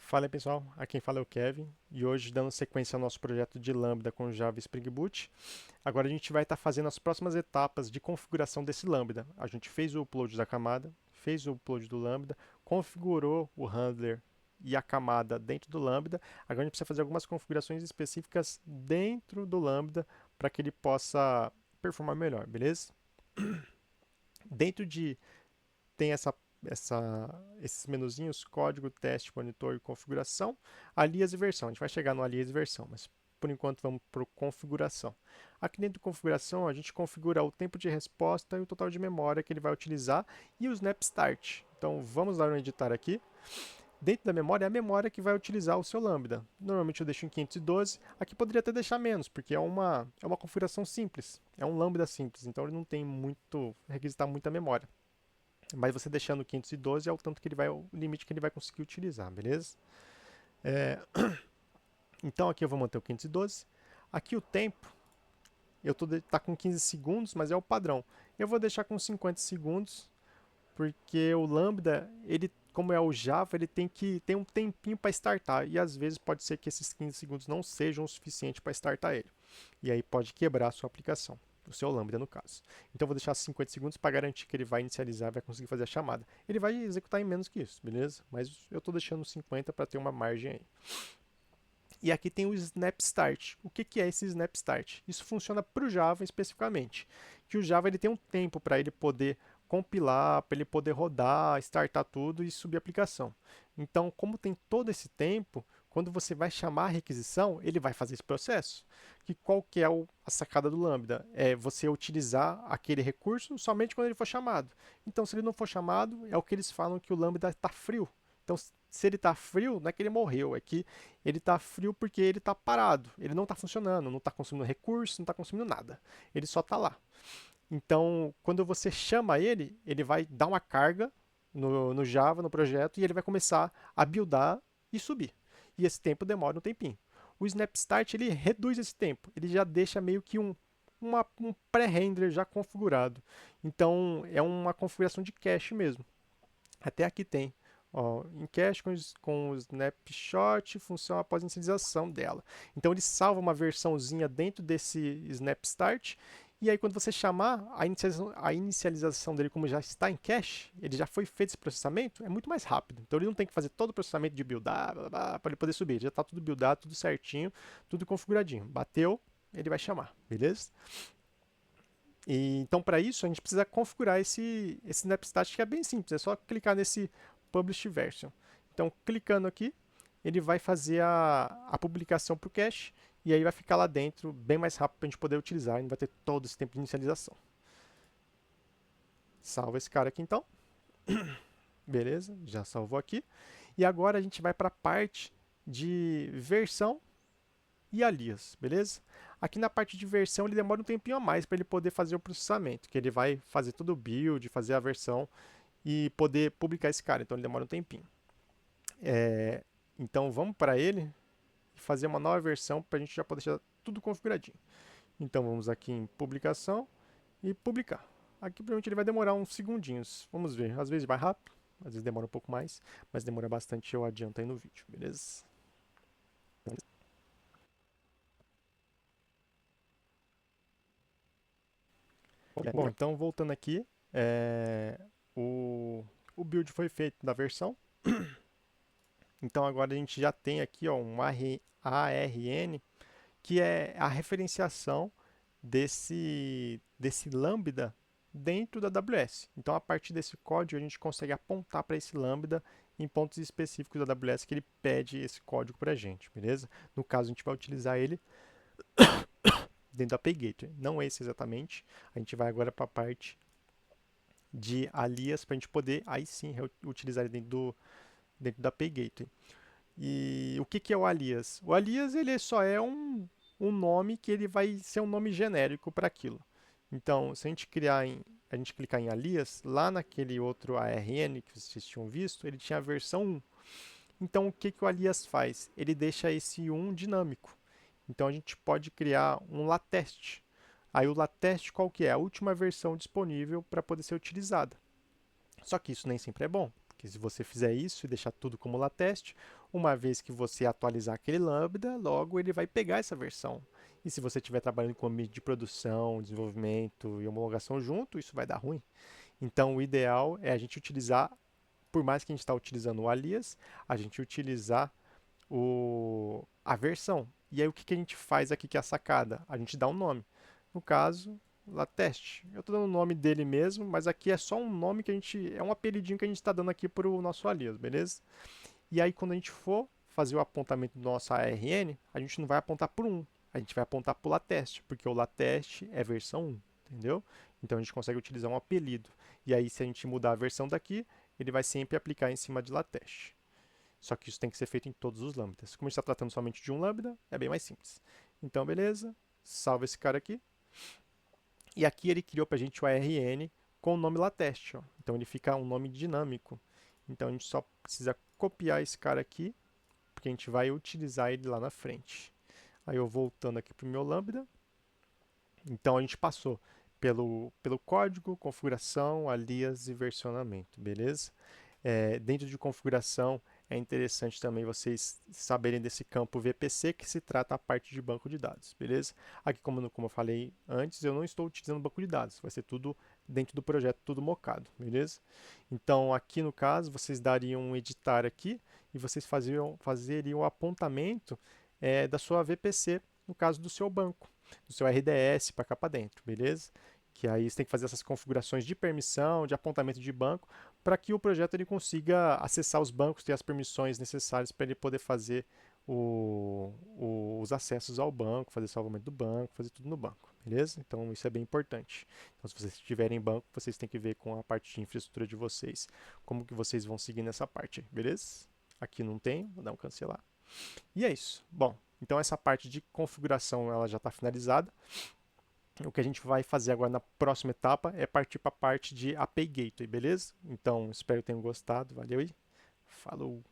Fala aí, pessoal, aqui quem fala é o Kevin e hoje dando sequência ao nosso projeto de Lambda com Java Spring Boot. Agora a gente vai estar fazendo as próximas etapas de configuração desse Lambda. A gente fez o upload da camada, fez o upload do Lambda, configurou o handler e a camada dentro do Lambda. Agora a gente precisa fazer algumas configurações específicas dentro do Lambda para que ele possa performar melhor, beleza? Dentro de tem esses menuzinhos, código, teste, monitor e configuração, alias e versão. A gente vai chegar no alias e versão, mas por enquanto vamos para configuração. Aqui dentro de configuração, a gente configura o tempo de resposta e o total de memória que ele vai utilizar e o snap start. Então vamos dar um editar aqui. Dentro da memória é a memória que vai utilizar o seu Lambda. Normalmente eu deixo em 512, aqui poderia até deixar menos, porque é uma configuração simples, é um Lambda simples, então ele não tem muito, requisitar muita memória. Mas você deixando 512 é o tanto que ele vai, o limite que ele vai conseguir utilizar, beleza? Então aqui eu vou manter o 512. Aqui o tempo, tá com 15 segundos, mas é o padrão. Eu vou deixar com 50 segundos, porque o Lambda, ele, como é o Java, ele tem que ter um tempinho para startar. E às vezes pode ser que esses 15 segundos não sejam o suficiente para startar ele. E aí pode quebrar a sua aplicação, o seu Lambda no caso. Então eu vou deixar 50 segundos para garantir que ele vai inicializar, vai conseguir fazer a chamada. Ele vai executar em menos que isso, beleza? Mas eu estou deixando 50 para ter uma margem aí. E aqui tem o Snap Start. O que é esse Snap Start? Isso funciona para o Java especificamente. Que o Java ele tem um tempo para ele poder compilar, para ele poder rodar, startar tudo e subir a aplicação. Então, como tem todo esse tempo, quando você vai chamar a requisição, ele vai fazer esse processo. Que qual que é a sacada do Lambda? É você utilizar aquele recurso somente quando ele for chamado. Então, se ele não for chamado, é o que eles falam que o Lambda está frio. Então, se ele está frio, não é que ele morreu, é que ele está frio porque ele está parado, ele não está funcionando, não está consumindo recurso, não está consumindo nada. Ele só está lá. Então, quando você chama ele, ele vai dar uma carga no Java, no projeto, e ele vai começar a buildar e subir. E esse tempo demora um tempinho. O Snap Start ele reduz esse tempo, ele já deixa meio que um pré-render já configurado. Então, é uma configuração de cache mesmo. Até aqui tem. Ó, em cache com o snapshot, função após a inicialização dela. Então ele salva uma versãozinha dentro desse snap start. E aí quando você chamar a inicialização dele, como já está em cache, ele já foi feito esse processamento, é muito mais rápido. Então ele não tem que fazer todo o processamento de buildar para ele poder subir. Já está tudo buildado, tudo certinho, tudo configuradinho. Bateu, ele vai chamar, beleza? Então, para isso, a gente precisa configurar esse Snapstat, que é bem simples, é só clicar nesse Publish Version. Então, clicando aqui, ele vai fazer a publicação para o cache, e aí vai ficar lá dentro bem mais rápido para a gente poder utilizar, e não vai ter todo esse tempo de inicialização. Salva esse cara aqui então. Beleza, já salvou aqui. E agora a gente vai para a parte de versão e alias, beleza? Aqui na parte de versão ele demora um tempinho a mais para ele poder fazer o processamento, que ele vai fazer todo o build, fazer a versão e poder publicar esse cara, então ele demora um tempinho. Então vamos para ele e fazer uma nova versão para a gente já poder deixar tudo configuradinho. Então vamos aqui em publicação e publicar. Aqui provavelmente ele vai demorar uns segundinhos, vamos ver, às vezes vai rápido, às vezes demora um pouco mais, mas demora bastante, eu adianto aí no vídeo, beleza? Bom, então voltando aqui, o, o build foi feito da versão. Então agora a gente já tem aqui ó, um ARN, que é a referenciação desse lambda dentro da AWS. Então a partir desse código a gente consegue apontar para esse lambda em pontos específicos da AWS que ele pede esse código para a gente, beleza? No caso a gente vai utilizar ele dentro da API Gateway, não esse exatamente. A gente vai agora para a parte de alias para a gente poder aí sim utilizar ele dentro da API Gateway. E o que é o alias? O alias ele só é um nome que ele vai ser um nome genérico para aquilo. Então, se a gente a gente clicar em alias, lá naquele outro ARN que vocês tinham visto, ele tinha a versão 1. Então, o que o alias faz? Ele deixa esse 1 dinâmico. Então, a gente pode criar um latest. Aí o latest qual que é? A última versão disponível para poder ser utilizada. Só que isso nem sempre é bom, Que se você fizer isso e deixar tudo como lateste, uma vez que você atualizar aquele lambda, logo ele vai pegar essa versão. E se você estiver trabalhando com ambiente de produção, desenvolvimento e homologação junto, isso vai dar ruim. Então, o ideal é a gente utilizar, por mais que a gente está utilizando o alias, a gente utilizar a versão. E aí, o que, que a gente faz aqui que é a sacada? A gente dá um nome. No caso, Lateste. Eu estou dando o nome dele mesmo, mas aqui é só um nome que a gente. É um apelidinho que a gente está dando aqui para o nosso alias, beleza? E aí, quando a gente for fazer o apontamento do nosso ARN, a gente não vai apontar por um, a gente vai apontar para o Lateste, porque o Lateste é versão 1, entendeu? Então a gente consegue utilizar um apelido. E aí, se a gente mudar a versão daqui, ele vai sempre aplicar em cima de Lateste. Só que isso tem que ser feito em todos os lambdas. Como a gente está tratando somente de um lambda, é bem mais simples. Então, beleza, salva esse cara aqui. E aqui ele criou para a gente o ARN com o nome Lateste. Ó. Então ele fica um nome dinâmico. Então a gente só precisa copiar esse cara aqui, porque a gente vai utilizar ele lá na frente. Aí eu voltando aqui para o meu lambda. Então a gente passou pelo código, configuração, alias e versionamento, beleza? Dentro de configuração, é interessante também vocês saberem desse campo VPC, que se trata a parte de banco de dados, beleza? Aqui, como eu falei antes, eu não estou utilizando banco de dados, vai ser tudo dentro do projeto, tudo mocado, beleza? Então, aqui no caso, vocês dariam um editar aqui e vocês fazeriam o apontamento da sua VPC, no caso do seu banco, do seu RDS para cá para dentro, beleza? Que aí você tem que fazer essas configurações de permissão, de apontamento de banco, para que o projeto ele consiga acessar os bancos, ter as permissões necessárias para ele poder fazer os acessos ao banco, fazer salvamento do banco, fazer tudo no banco, beleza? Então isso é bem importante. Então se vocês tiverem banco, vocês têm que ver com a parte de infraestrutura de vocês, como que vocês vão seguir nessa parte, beleza? Aqui não tem, vou dar um cancelar. E é isso. Bom, então essa parte de configuração ela já está finalizada. O que a gente vai fazer agora na próxima etapa é partir para a parte de API Gateway, beleza? Então, espero que tenham gostado. Valeu e falou!